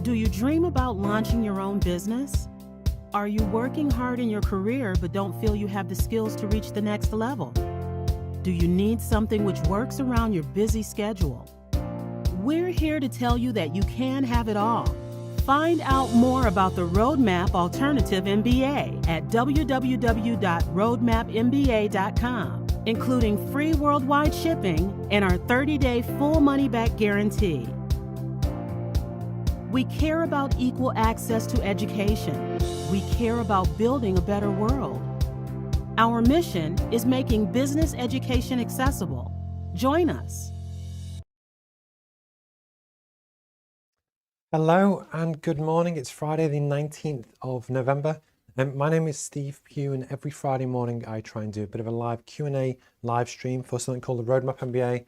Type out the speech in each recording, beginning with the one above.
Do you dream about launching your own business? Are you working hard in your career but don't feel you have the skills to reach the next level? Do you need something which works around your busy schedule? We're here to tell you that you can have it all. Find out more about the Roadmap Alternative MBA at www.roadmapmba.com, including free worldwide shipping and our 30-day full money-back guarantee. We care about equal access to education. We care about building a better world. Our mission is making business education accessible. Join us. Hello and good morning. It's Friday the 19th of November. My name is Steve Pugh, and every Friday morning I try and do a bit of a live Q&A live stream for something called the Roadmap MBA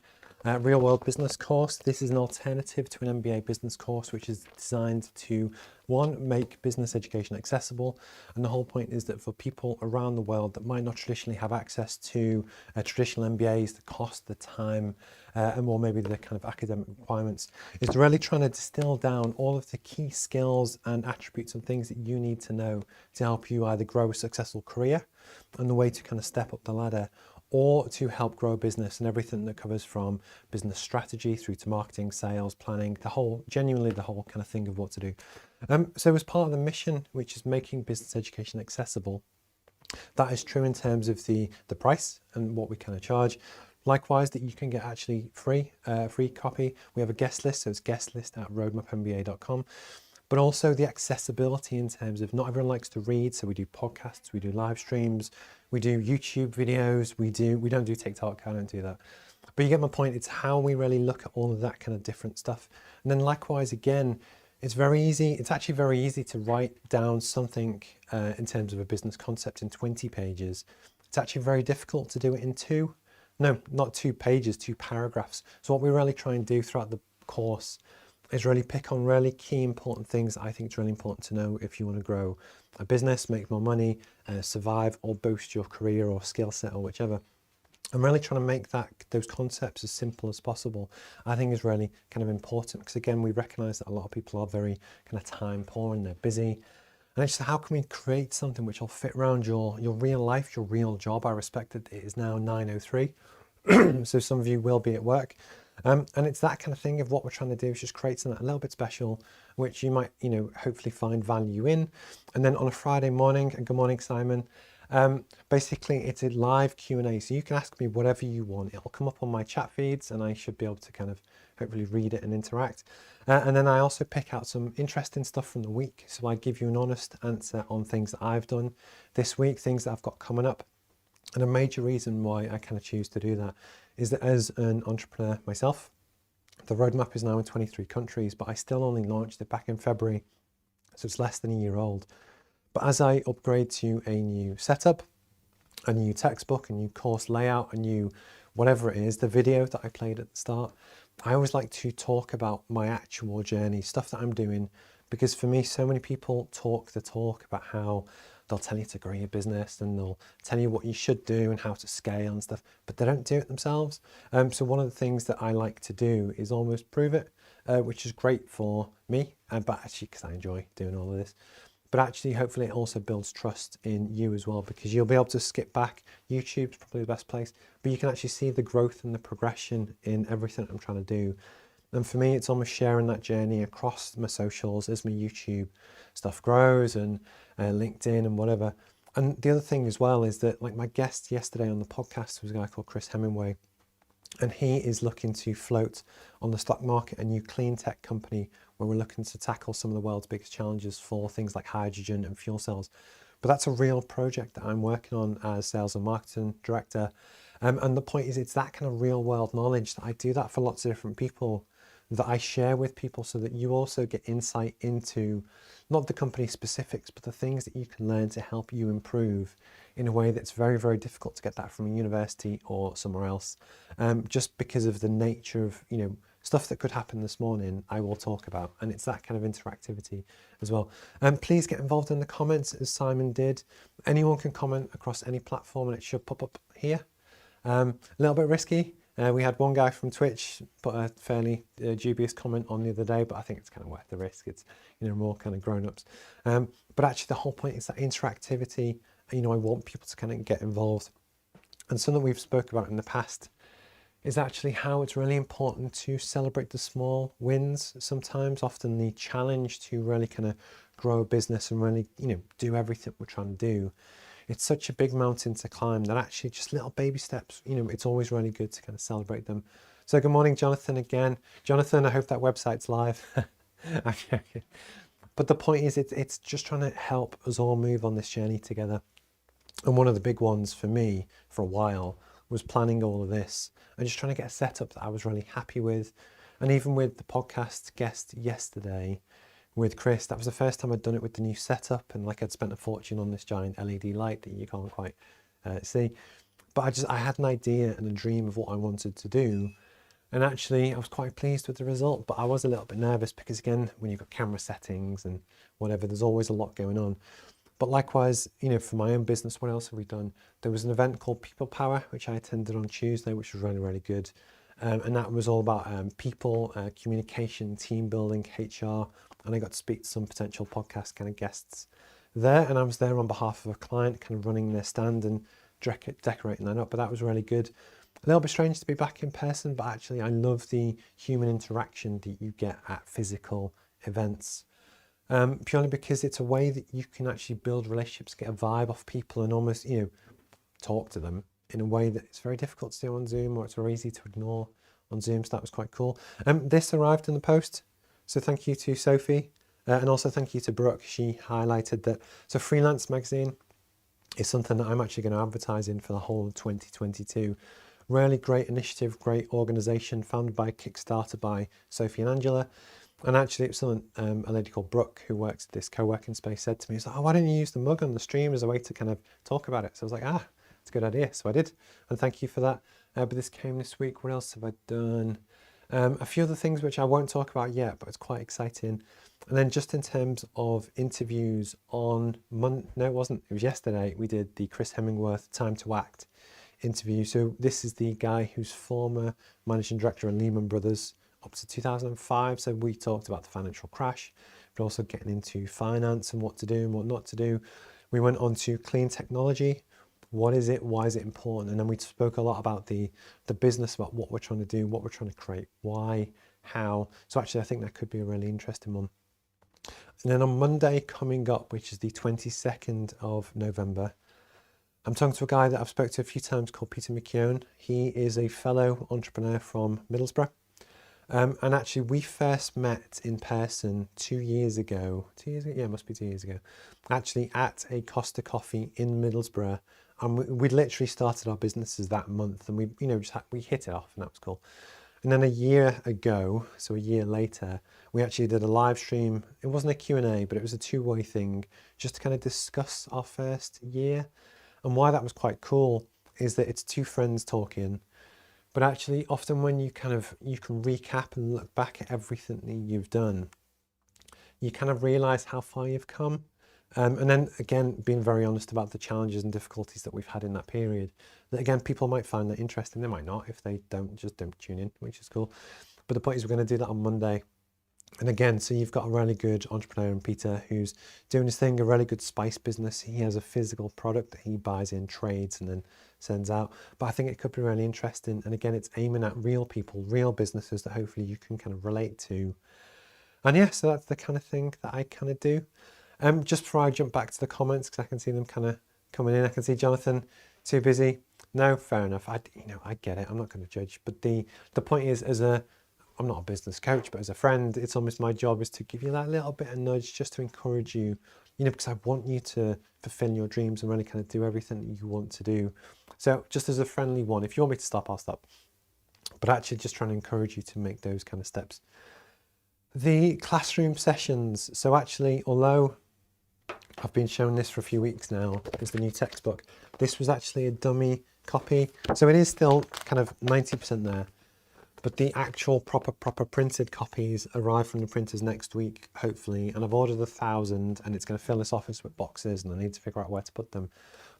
Real World Business Course. This is an alternative to an MBA business course, which is designed to, one, make business education accessible. And the whole point is that for people around the world that might not traditionally have access to traditional MBAs, the cost, the time, and more maybe the kind of academic requirements, is really trying to distill down all of the key skills and attributes and things that you need to know to help you either grow a successful career and the way to kind of step up the ladder, or to help grow a business, and everything that covers from business strategy through to marketing, sales, planning, genuinely the whole kind of thing of what to do. So as part of the mission, which is making business education accessible, that is true in terms of the price and what we kind of charge. Likewise, that you can get actually free copy. We have a guest list, so it's guestlist@roadmapmba.com. But also the accessibility in terms of not everyone likes to read, so we do podcasts, we do live streams, we do YouTube videos, we don't do TikTok, I don't do that. But you get my point, it's how we really look at all of that kind of different stuff. And then likewise, again, it's actually very easy to write down something in terms of a business concept in 20 pages. It's actually very difficult to do it in not 2 pages, 2 paragraphs. So what we really try and do throughout the course is really pick on really key important things that I think is really important to know if you want to grow a business, make more money, survive, or boost your career or skill set or whichever. I'm really trying to make those concepts as simple as possible. I think is really kind of important because, again, we recognize that a lot of people are very kind of time poor and they're busy. And it's just how can we create something which will fit around your real life, your real job. I respect that it is now 9:03, so some of you will be at work. And it's that kind of thing of what we're trying to do is just create something a little bit special, which you might, hopefully find value in. And then on a Friday morning, and good morning, Simon, basically it's a live Q&A. So you can ask me whatever you want. It'll come up on my chat feeds and I should be able to kind of hopefully read it and interact. And then I also pick out some interesting stuff from the week. So I give you an honest answer on things that I've done this week, things that I've got coming up. And a major reason why I kind of choose to do that is that as an entrepreneur myself, the roadmap is now in 23 countries, but I still only launched it back in February, so it's less than a year old. But as I upgrade to a new setup, a new textbook, a new course layout, a new whatever it is, the video that I played at the start, I always like to talk about my actual journey, stuff that I'm doing, because for me, so many people talk the talk about how they'll tell you to grow your business and they'll tell you what you should do and how to scale and stuff, but they don't do it themselves. So one of the things that I like to do is almost prove it, which is great for me, but actually because I enjoy doing all of this. But actually, hopefully it also builds trust in you as well, because you'll be able to skip back. YouTube's probably the best place, but you can actually see the growth and the progression in everything I'm trying to do. And for me, it's almost sharing that journey across my socials as my YouTube stuff grows and LinkedIn and whatever. And the other thing as well is that, like, my guest yesterday on the podcast was a guy called Chris Hemingway, and he is looking to float on the stock market a new clean tech company where we're looking to tackle some of the world's biggest challenges for things like hydrogen and fuel cells. But that's a real project that I'm working on as sales and marketing director. And the point is, it's that kind of real world knowledge that I do that for lots of different people, that I share with people so that you also get insight into not the company specifics, but the things that you can learn to help you improve in a way that's very, very difficult to get that from a university or somewhere else. Just because of the nature of, stuff that could happen this morning, I will talk about, and it's that kind of interactivity as well. Please get involved in the comments as Simon did. Anyone can comment across any platform and it should pop up here. A little bit risky, We had one guy from Twitch put a fairly dubious comment on the other day, but I think it's kind of worth the risk. It's, you know, more kind of grown-ups. But actually the whole point is that interactivity. You know, I want people to kind of get involved. And something we've spoke about in the past is actually how it's really important to celebrate the small wins. Sometimes, often the challenge to really kind of grow a business and really, you know, do everything we're trying to do. It's such a big mountain to climb that actually just little baby steps, you know, it's always really good to kind of celebrate them. So good morning, Jonathan, again. Jonathan, I hope that website's live. I'm joking. But the point is, it's just trying to help us all move on this journey together. And one of the big ones for me for a while was planning all of this and just trying to get a setup that I was really happy with. And even with the podcast guest yesterday with Chris, that was the first time I'd done it with the new setup, and like I'd spent a fortune on this giant LED light that you can't quite see. But I had an idea and a dream of what I wanted to do. And actually I was quite pleased with the result, but I was a little bit nervous because, again, when you've got camera settings and whatever, there's always a lot going on. But likewise, you know, for my own business, what else have we done? There was an event called People Power, which I attended on Tuesday, which was really, really good. And that was all about people, communication, team building, HR. And I got to speak to some potential podcast kind of guests there. And I was there on behalf of a client, kind of running their stand and decorating that up. But that was really good. A little bit strange to be back in person, but actually I love the human interaction that you get at physical events. Purely because it's a way that you can actually build relationships, get a vibe off people, and almost, you know, talk to them in a way that it's very difficult to do on Zoom, or it's very easy to ignore on Zoom. So that was quite cool. This arrived in the post, so thank you to Sophie, and also thank you to Brooke. She highlighted that. So Freelance Magazine is something that I'm actually going to advertise in for the whole of 2022. Really great initiative, great organisation, founded by Kickstarter by Sophie and Angela. And actually, it was something a lady called Brooke, who works at this co-working space, said to me, "It's like, oh, why don't you use the mug on the stream as a way to kind of talk about it?" So I was like, it's a good idea. So I did, and thank you for that. But this came this week. What else have I done? A few other things which I won't talk about yet, but it's quite exciting. And then just in terms of interviews on Monday, no, it wasn't. It was yesterday. We did the Chris Hemingworth Time to Act interview. So this is the guy who's former managing director of Lehman Brothers up to 2005. So we talked about the financial crash, but also getting into finance and what to do and what not to do. We went on to clean technology. What is it? Why is it important? And then we spoke a lot about the business, about what we're trying to do, what we're trying to create, why, how. So actually, I think that could be a really interesting one. And then on Monday coming up, which is the 22nd of November, I'm talking to a guy that I've spoken to a few times called Peter McKeown. He is a fellow entrepreneur from Middlesbrough. And actually, we first met in person 2 years ago. 2 years ago? Yeah, it must be 2 years ago. Actually, at a Costa Coffee in Middlesbrough. And we literally started our businesses that month. And we, you know, we hit it off, and that was cool. And then a year ago, so a year later, we actually did a live stream. It wasn't a Q&A, but it was a two-way thing, just to kind of discuss our first year. And why that was quite cool is that it's two friends talking. But actually, often when you can recap and look back at everything that you've done, you kind of realize how far you've come. And then again, being very honest about the challenges and difficulties that we've had in that period. That again, people might find that interesting. They might not. If they don't, just don't tune in, which is cool. But the point is, we're going to do that on Monday. And again, so you've got a really good entrepreneur in Peter who's doing his thing, a really good spice business. He has a physical product that he buys in, trades, and then sends out. But I think it could be really interesting. And again, it's aiming at real people, real businesses that hopefully you can kind of relate to. And yeah, so that's the kind of thing that I kind of do. Just before I jump back to the comments, because I can see them kind of coming in. I can see Jonathan, too busy. No, fair enough. I get it. I'm not going to judge. But the point is, I'm not a business coach, but as a friend, it's almost my job is to give you that little bit of nudge just to encourage you, because I want you to fulfill your dreams and really kind of do everything that you want to do. So just as a friendly one, if you want me to stop, I'll stop. But actually just trying to encourage you to make those kind of steps. The classroom sessions. So actually, although I've been showing this for a few weeks now, is the new textbook. This was actually a dummy copy. So it is still kind of 90% there. But the actual proper printed copies arrive from the printers next week, hopefully. And I've ordered 1,000, and it's going to fill this office with boxes, and I need to figure out where to put them.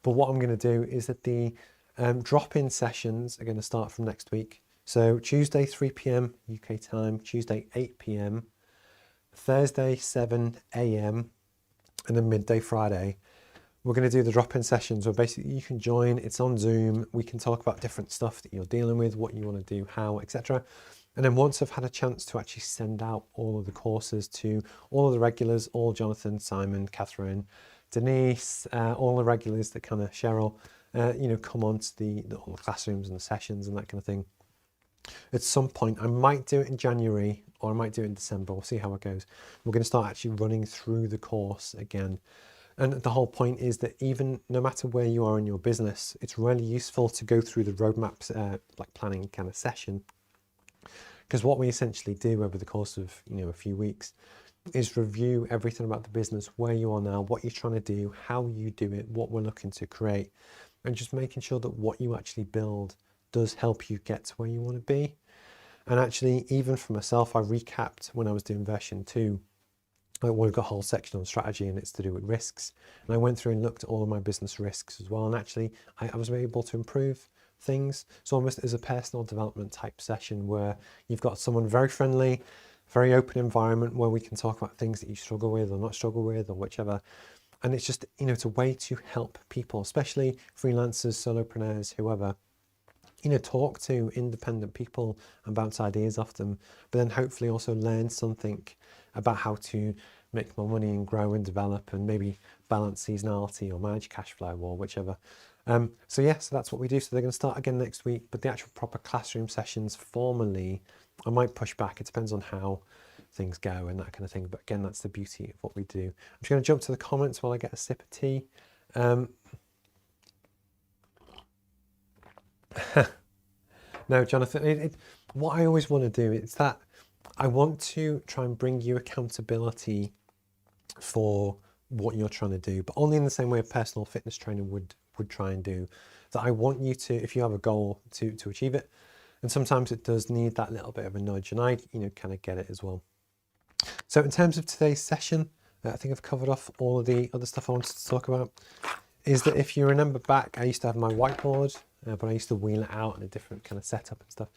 But what I'm going to do is that the drop-in sessions are going to start from next week. So Tuesday 3 p.m. UK time, Tuesday 8 p.m, Thursday 7 a.m, and then midday Friday. We're going to do the drop-in sessions where basically you can join, it's on Zoom, we can talk about different stuff that you're dealing with, what you want to do, how, etc. And then once I've had a chance to actually send out all of the courses to all of the regulars, all Jonathan, Simon, Catherine, Denise, all the regulars that kind of Cheryl, come on to all the classrooms and the sessions and that kind of thing. At some point, I might do it in January or I might do it in December. We'll see how it goes. We're going to start actually running through the course again. And the whole point is that even no matter where you are in your business, it's really useful to go through the roadmaps, like planning kind of session. Because what we essentially do over the course of, a few weeks is review everything about the business, where you are now, what you're trying to do, how you do it, what we're looking to create, and just making sure that what you actually build does help you get to where you want to be. And actually, even for myself, I recapped when I was doing version 2. We've got a whole section on strategy and it's to do with risks. And I went through and looked at all of my business risks as well. And actually, I was able to improve things. So almost as a personal development type session where you've got someone very friendly, very open environment where we can talk about things that you struggle with or not struggle with or whichever. And it's just, it's a way to help people, especially freelancers, solopreneurs, whoever, talk to independent people and bounce ideas off them, but then hopefully also learn something about how to make more money and grow and develop and maybe balance seasonality or manage cash flow or whichever. So that's what we do. So they're going to start again next week, but the actual proper classroom sessions formally, I might push back. It depends on how things go and that kind of thing. But again, that's the beauty of what we do. I'm just going to jump to the comments while I get a sip of tea. No, Jonathan, what I always want to do is that I want to try and bring you accountability for what you're trying to do, but only in the same way a personal fitness trainer would try and do. That I want you to, if you have a goal, to achieve it. And sometimes it does need that little bit of a nudge, and I, kind of get it as well. So in terms of today's session, I think I've covered off all of the other stuff I wanted to talk about. Is that if you remember back, I used to have my whiteboard, but I used to wheel it out in a different kind of setup and stuff.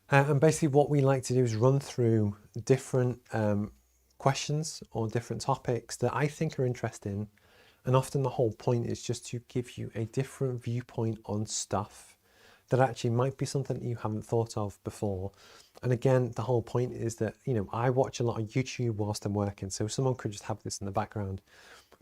And basically what we like to do is run through different questions or different topics that I think are interesting. And often the whole point is just to give you a different viewpoint on stuff that actually might be something that you haven't thought of before. And again, the whole point is that, I watch a lot of YouTube whilst I'm working, so someone could just have this in the background.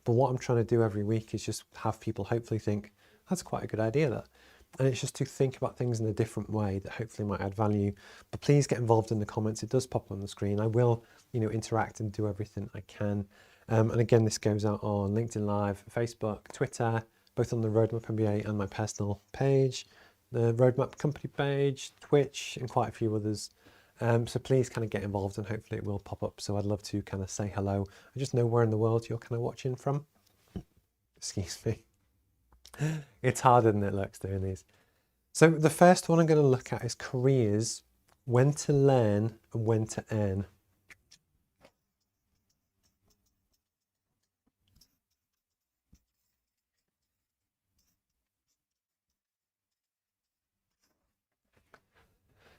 But what I'm trying to do every week is just have people hopefully think, that's quite a good idea, that. And it's just to think about things in a different way that hopefully might add value. But please get involved in the comments. It does pop on the screen. I will, interact and do everything I can. And again, this goes out on LinkedIn Live, Facebook, Twitter, both on the Roadmap MBA and my personal page, the Roadmap company page, Twitch, and quite a few others. So please kind of get involved and hopefully it will pop up. So I'd love to kind of say hello. I just know where in the world you're kind of watching from. Excuse me. It's harder than it looks doing these. So the first one I'm going to look at is careers, when to learn and when to earn.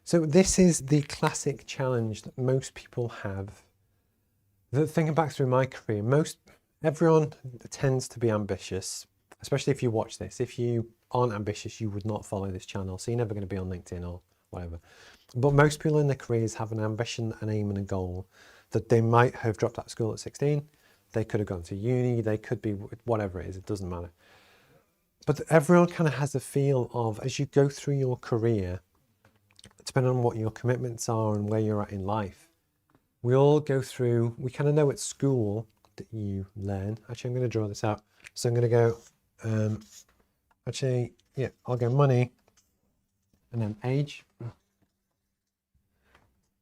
So this is the classic challenge that most people have. Thinking back through my career, everyone tends to be ambitious, especially if you watch this. If you aren't ambitious, you would not follow this channel. So you're never going to be on LinkedIn or whatever. But most people in their careers have an ambition, an aim and a goal that they might have dropped out of school at 16. They could have gone to uni. They could be whatever it is. It doesn't matter. But everyone kind of has a feel of, as you go through your career, depending on what your commitments are and where you're at in life, we all go through, we kind of know at school that you learn. Actually, I'm going to draw this out. So I'm going to go, I'll go money and then age.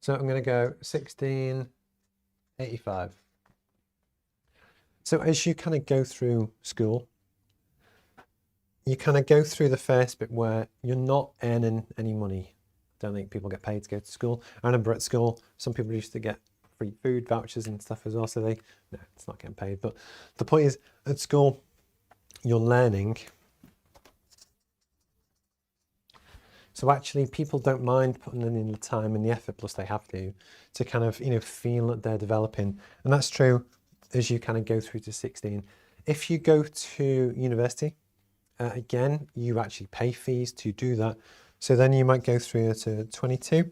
So I'm going to go 1685. So as you kind of go through school, you kind of go through the first bit where you're not earning any money. Don't think people get paid to go to school. I remember at school, some people used to get free food vouchers and stuff as well. So no, it's not getting paid. But the point is, at school, you're learning. So actually people don't mind putting in the time and the effort, plus they have to kind of, feel that they're developing. And that's true as you kind of go through to 16. If you go to university, again, you actually pay fees to do that. So then you might go through to 22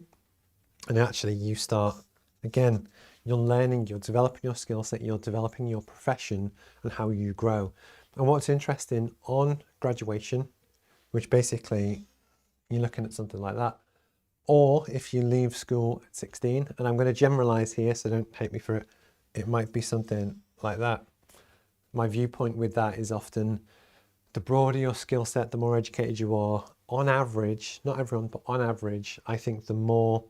and actually you start, again, you're learning, you're developing your skill set, you're developing your profession and how you grow. And what's interesting on graduation, which basically you're looking at something like that, or if you leave school at 16, and I'm going to generalize here, so don't hate me for it, it might be something like that. My viewpoint with that is often the broader your skill set, the more educated you are, on average, not everyone, but on average, I think the more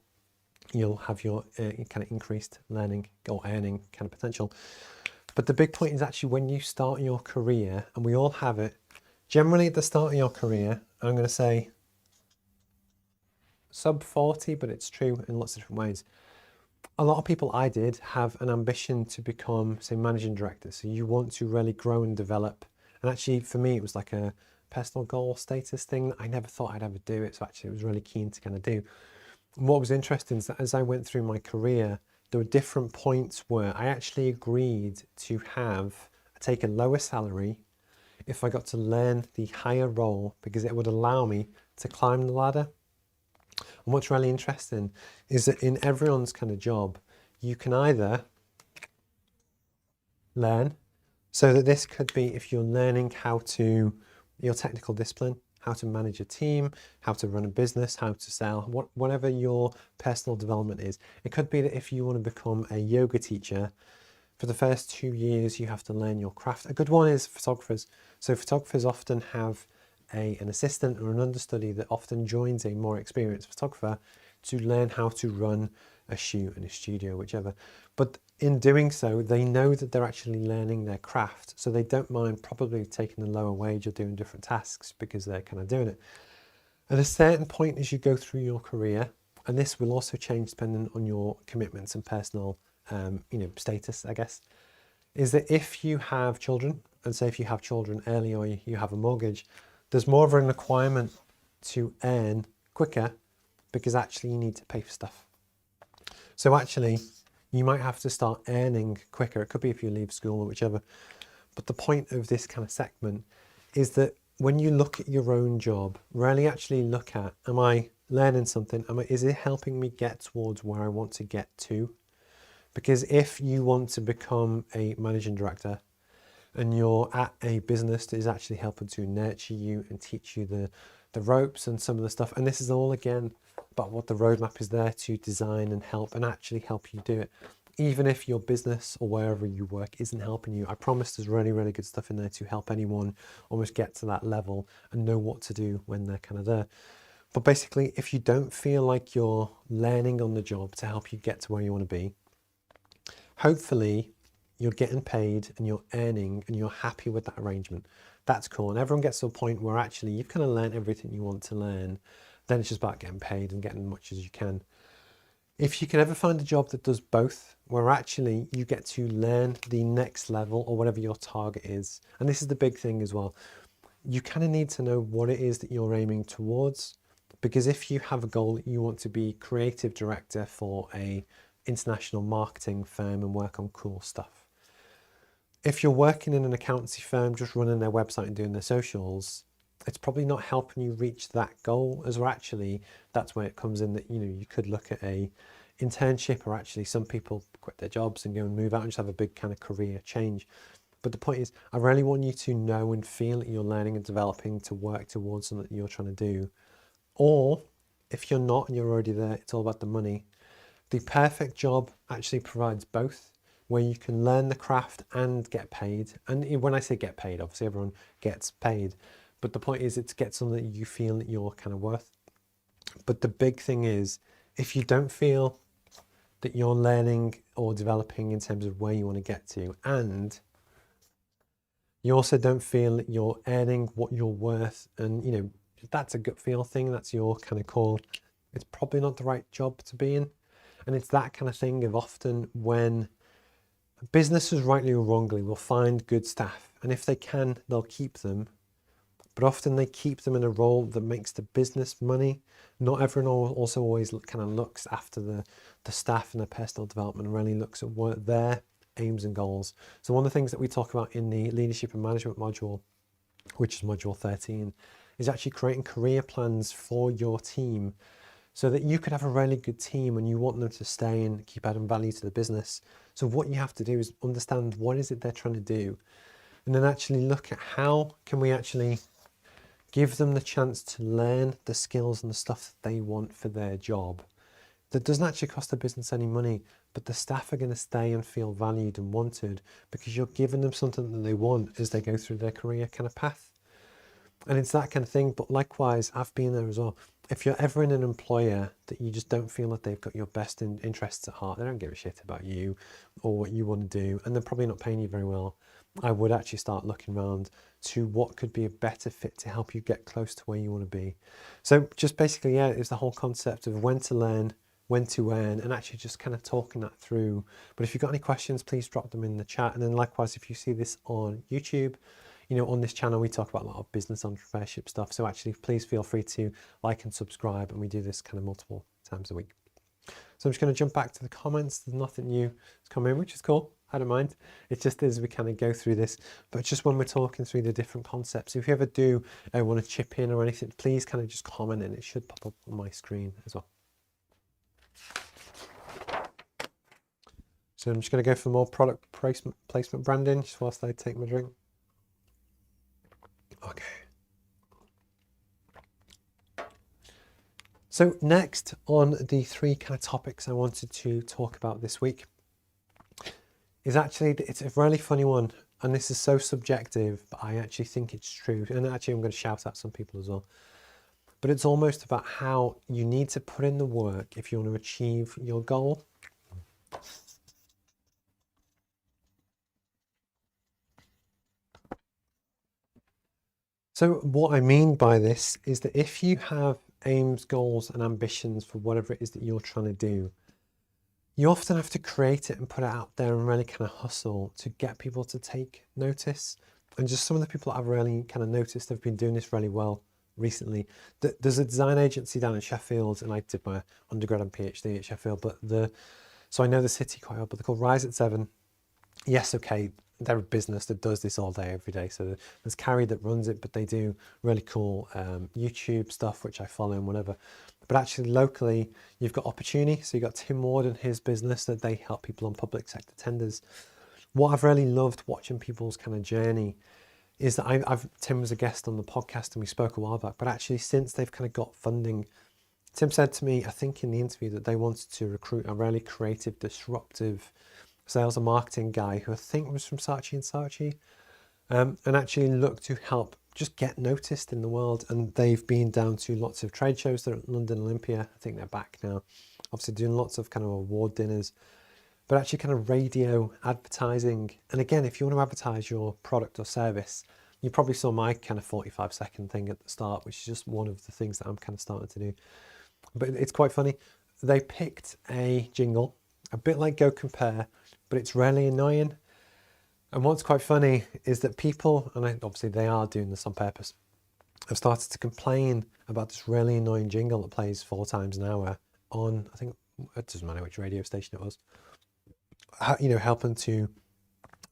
you'll have your kind of increased learning or earning kind of potential. But the big point is actually when you start your career, and we all have it, generally at the start of your career, I'm going to say sub 40, but it's true in lots of different ways. A lot of people I did have an ambition to become, say, managing director. So you want to really grow and develop. And actually, for me, it was like a personal goal status thing that I never thought I'd ever do it. So actually, I was really keen to kind of do. And what was interesting is that as I went through my career, there were different points where I actually agreed to take a lower salary if I got to learn the higher role, because it would allow me to climb the ladder. And what's really interesting is that in everyone's kind of job, you can either learn, so that this could be if you're learning your technical discipline, how to manage a team, how to run a business, how to sell, whatever your personal development is. It could be that if you want to become a yoga teacher, for the first 2 years, you have to learn your craft. A good one is photographers. So photographers often have an assistant or an understudy that often joins a more experienced photographer to learn how to run a shoot in a studio, whichever. But in doing so, they know that they're actually learning their craft. So they don't mind probably taking a lower wage or doing different tasks because they're kind of doing it. At a certain point as you go through your career, and this will also change depending on your commitments and personal status, I guess, is that if you have children, and say if you have children early or you have a mortgage, there's more of a requirement to earn quicker because actually you need to pay for stuff. So actually, you might have to start earning quicker. It could be if you leave school or whichever. But the point of this kind of segment is that when you look at your own job, really actually look at, am I learning something? Is it helping me get towards where I want to get to? Because if you want to become a managing director and you're at a business that is actually helping to nurture you and teach you the ropes and some of the stuff, and this is all again about what the roadmap is there to design and help and actually help you do it. Even if your business or wherever you work isn't helping you, I promise there's really, really good stuff in there to help anyone almost get to that level and know what to do when they're kind of there. But basically, if you don't feel like you're learning on the job to help you get to where you want to be, hopefully you're getting paid and you're earning and you're happy with that arrangement. That's cool. And everyone gets to a point where actually you've kind of learned everything you want to learn. Then it's just about getting paid and getting as much as you can. If you can ever find a job that does both, where actually you get to learn the next level or whatever your target is, and this is the big thing as well, you kind of need to know what it is that you're aiming towards. Because if you have a goal, you want to be creative director for a international marketing firm and work on cool stuff. If you're working in an accountancy firm, just running their website and doing their socials, it's probably not helping you reach that goal, as well. Actually, that's where it comes in that, you could look at a internship, or actually some people quit their jobs and go and move out and just have a big kind of career change. But the point is, I really want you to know and feel that you're learning and developing to work towards something that you're trying to do. Or if you're not and you're already there, it's all about the money. The perfect job actually provides both, where you can learn the craft and get paid. And when I say get paid, obviously everyone gets paid. But the point is, it's get something that you feel that you're kind of worth. But the big thing is, if you don't feel that you're learning or developing in terms of where you want to get to, and you also don't feel that you're earning what you're worth, and that's a gut feel thing, that's your kind of call, it's probably not the right job to be in. And it's that kind of thing of often when businesses, rightly or wrongly, will find good staff, and if they can, they'll keep them. but often they keep them in a role that makes the business money. Not everyone also always kind of looks after the staff and their personal development and really looks at what their aims and goals. So one of the things that we talk about in the leadership and management module, which is module 13, is actually creating career plans for your team so that you could have a really good team and you want them to stay and keep adding value to the business. So what you have to do is understand what is it they're trying to do, and then actually look at how can we actually give them the chance to learn the skills and the stuff that they want for their job. That doesn't actually cost the business any money, but the staff are going to stay and feel valued and wanted because you're giving them something that they want as they go through their career kind of path. And it's that kind of thing. But likewise, I've been there as well. If you're ever in an employer that you just don't feel that they've got your best interests at heart, they don't give a shit about you or what you want to do, and they're probably not paying you very well, I would actually start looking around to what could be a better fit to help you get close to where you want to be. So just basically, yeah, it's the whole concept of when to learn, when to earn, and actually just kind of talking that through. But if you've got any questions, please drop them in the chat. And then likewise, if you see this on YouTube, you know, on this channel, we talk about a lot of business entrepreneurship stuff. So actually, please feel free to like and subscribe. And we do this kind of multiple times a week. So I'm just going to jump back to the comments. There's nothing new that's come in, which is cool. I don't mind. It just is, we kind of go through this. But just when we're talking through the different concepts, if you ever do want to chip in or anything, please kind of just comment and it should pop up on my screen as well. So I'm just going to go for more product placement branding just whilst I take my drink. Okay. So next on the three kind of topics I wanted to talk about this week is actually, it's a really funny one. And this is so subjective, but I actually think it's true. And actually I'm going to shout at some people as well. But it's almost about how you need to put in the work if you want to achieve your goal. So what I mean by this is that if you have aims, goals and ambitions for whatever it is that you're trying to do, you often have to create it and put it out there and really kind of hustle to get people to take notice. And just some of the people that I've really kind of noticed have been doing this really well recently. There's a design agency down in Sheffield, and I did my undergrad and PhD at Sheffield, so I know the city quite well, but they're called Rise at 7. Yes, okay, they're a business that does this all day, every day. So there's Carrie that runs it, but they do really cool YouTube stuff, which I follow and whatever. But actually locally, you've got Opportunity. So you've got Tim Ward and his business that they help people on public sector tenders. What I've really loved watching people's kind of journey is that Tim was a guest on the podcast and we spoke a while back, but actually since they've kind of got funding, Tim said to me, I think in the interview, that they wanted to recruit a really creative, disruptive sales and marketing guy who I think was from Saatchi & Saatchi, and actually look to help just get noticed in the world. And they've been down to lots of trade shows. They're at London Olympia. I think they're back now, obviously doing lots of kind of award dinners, but actually kind of radio advertising. And again, if you want to advertise your product or service, you probably saw my kind of 45-second thing at the start, which is just one of the things that I'm kind of starting to do. But it's quite funny. They picked a jingle, a bit like Go Compare, but it's really annoying. And what's quite funny is that people, and obviously they are doing this on purpose, have started to complain about this really annoying jingle that plays 4 times an hour on, I think, it doesn't matter which radio station it was, you know, helping to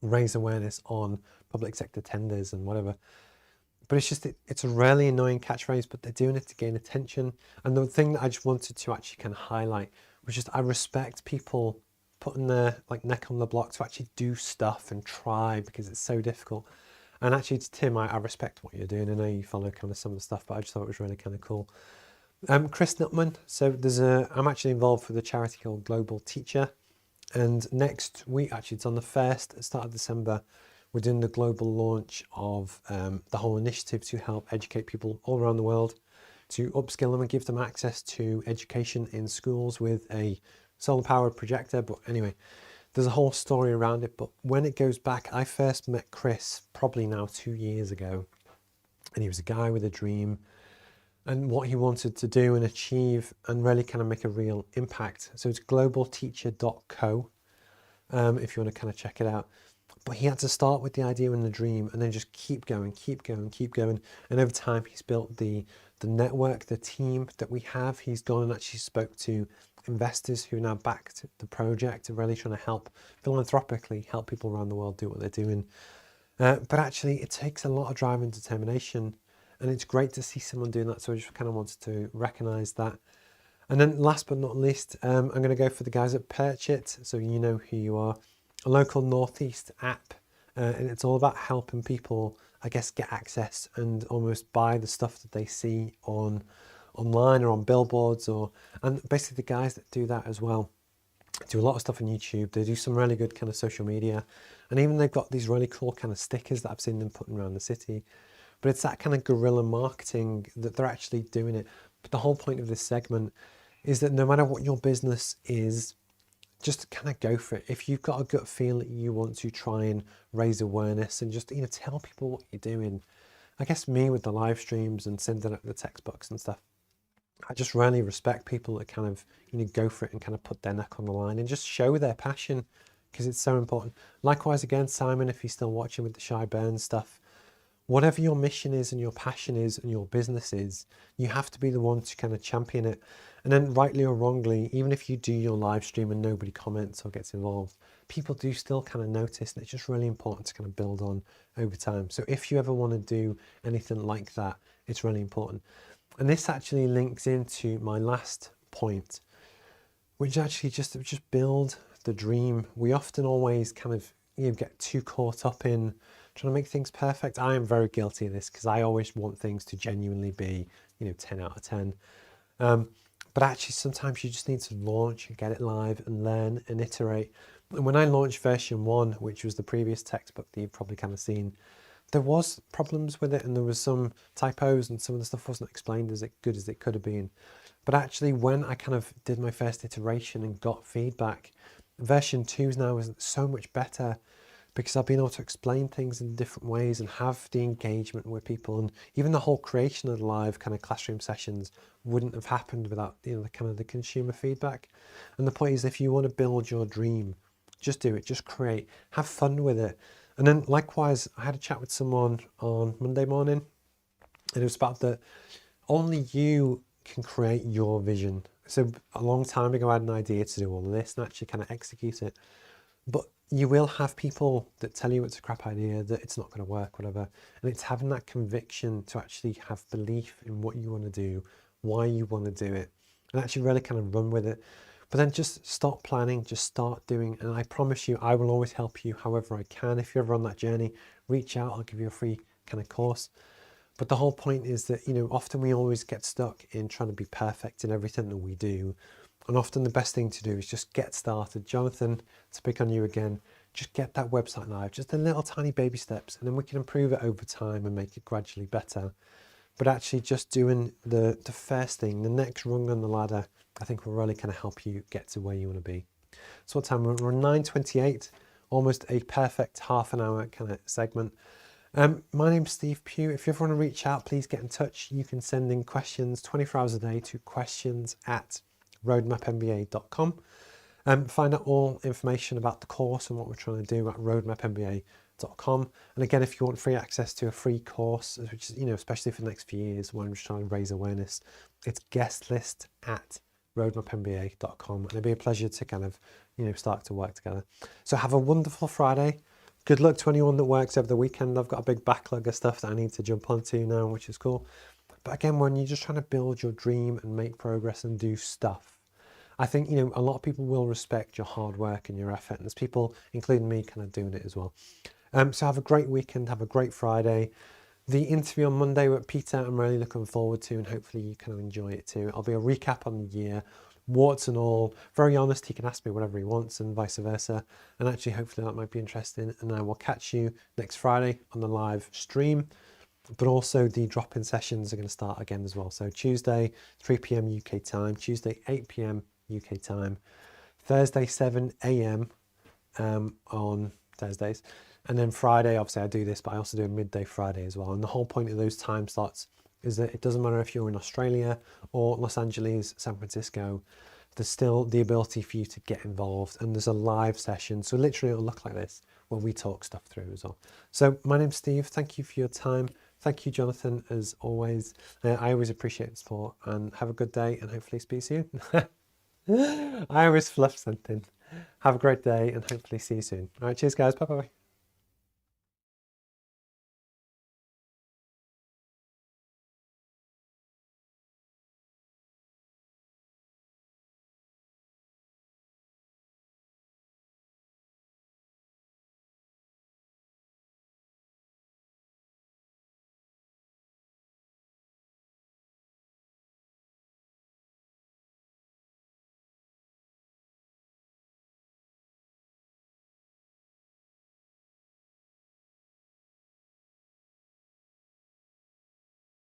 raise awareness on public sector tenders and whatever. But it's just, it's a really annoying catchphrase, but they're doing it to gain attention. And the thing that I just wanted to actually kind of highlight was just, I respect people putting their like neck on the block to actually do stuff and try, because it's so difficult. And actually, to Tim, I respect what you're doing. I know you follow kind of some of the stuff, but I just thought it was really kind of cool. Chris Nutman. So I'm actually involved with a charity called Global Teacher. And next week, actually, it's on the 1st, start of December, we're doing the global launch of the whole initiative to help educate people all around the world, to upskill them and give them access to education in schools with a solar powered projector. But anyway, there's a whole story around it. But when it goes back, I first met Chris probably now 2 years ago, and he was a guy with a dream and what he wanted to do and achieve and really kind of make a real impact. So it's globalteacher.co if you want to kind of check it out. But he had to start with the idea and the dream and then just keep going, keep going, keep going. And over time, he's built the network, the team that we have. He's gone and actually spoke to investors who now backed the project and really trying to help philanthropically help people around the world do what they're doing. But actually, it takes a lot of drive and determination. And it's great to see someone doing that. So I just kind of wanted to recognize that. And then last but not least, I'm going to go for the guys at Perch It. So you know who you are. A local Northeast app. And it's all about helping people, I guess, get access and almost buy the stuff that they see online or on billboards, and basically the guys that do that as well do a lot of stuff on YouTube. They do some really good kind of social media, and even they've got these really cool kind of stickers that I've seen them putting around the city. But it's that kind of guerrilla marketing that they're actually doing it. But the whole point of this segment is that no matter what your business is, just kind of go for it. If you've got a gut feel that you want to try and raise awareness and just, tell people what you're doing. I guess me with the live streams and sending out the text box and stuff, I just really respect people that kind of, go for it and kind of put their neck on the line and just show their passion, because it's so important. Likewise, again, Simon, if you're still watching with the Shy Burns stuff, whatever your mission is and your passion is and your business is, you have to be the one to kind of champion it. And then rightly or wrongly, even if you do your live stream and nobody comments or gets involved, people do still kind of notice, and it's just really important to kind of build on over time. So if you ever want to do anything like that, it's really important. And this actually links into my last point, which actually just build the dream. We often always kind of get too caught up in trying to make things perfect. I am very guilty of this because I always want things to genuinely be 10 out of 10. But actually sometimes you just need to launch and get it live and learn and iterate. And when I launched version 1, which was the previous textbook that you've probably kind of seen, there was problems with it and there was some typos and some of the stuff wasn't explained as good as it could have been. But actually when I kind of did my first iteration and got feedback, version 2 now is so much better, because I've been able to explain things in different ways and have the engagement with people. And even the whole creation of the live kind of classroom sessions wouldn't have happened without the kind of the consumer feedback. And the point is, if you want to build your dream, just do it, just create, have fun with it. And then likewise, I had a chat with someone on Monday morning, and it was about that only you can create your vision. So a long time ago, I had an idea to do all of this and actually kind of execute it. But you will have people that tell you it's a crap idea, that it's not going to work, whatever. And it's having that conviction to actually have belief in what you want to do, why you want to do it, and actually really kind of run with it. But then just stop planning, just start doing. And I promise you, I will always help you however I can. If you're ever on that journey, reach out, I'll give you a free kind of course. But the whole point is that, often we always get stuck in trying to be perfect in everything that we do. And often the best thing to do is just get started. Jonathan, to pick on you again, just get that website live, just the little tiny baby steps, and then we can improve it over time and make it gradually better. But actually just doing the first thing, the next rung on the ladder, I think will really kind of help you get to where you want to be. So what time? We're on 9:28, almost a perfect half an hour kind of segment. My name's Steve Pugh. If you ever want to reach out, please get in touch. You can send in questions 24 hours a day to questions@roadmapmba.com. Find out all information about the course and what we're trying to do at roadmapmba.com. And again, if you want free access to a free course, which is, especially for the next few years when we're just trying to raise awareness, it's guestlist@roadmapmba.com. And it'd be a pleasure to kind of, start to work together. So have a wonderful Friday. Good luck to anyone that works over the weekend. I've got a big backlog of stuff that I need to jump onto now, which is cool. But again, when you're just trying to build your dream and make progress and do stuff, I think, a lot of people will respect your hard work and your effort. And there's people, including me, kind of doing it as well. So have a great weekend. Have a great Friday. The interview on Monday with Peter, I'm really looking forward to, and hopefully you kind of enjoy it too. I'll be a recap on the year, warts and all. Very honest, he can ask me whatever he wants and vice versa. And actually, hopefully that might be interesting. And I will catch you next Friday on the live stream. But also the drop-in sessions are going to start again as well. So Tuesday, 3 p.m. UK time, Tuesday, 8 p.m. UK time, Thursday, 7 a.m. On Thursdays. And then Friday, obviously I do this, but I also do a midday Friday as well. And the whole point of those time slots is that it doesn't matter if you're in Australia or Los Angeles, San Francisco, there's still the ability for you to get involved, and there's a live session. So literally it'll look like this where we talk stuff through as well. So my name's Steve. Thank you for your time. Thank you, Jonathan, as always. I always appreciate the support, and have a good day, and hopefully speak soon. I always fluff something. Have a great day, and hopefully see you soon. All right, cheers, guys. Bye-bye.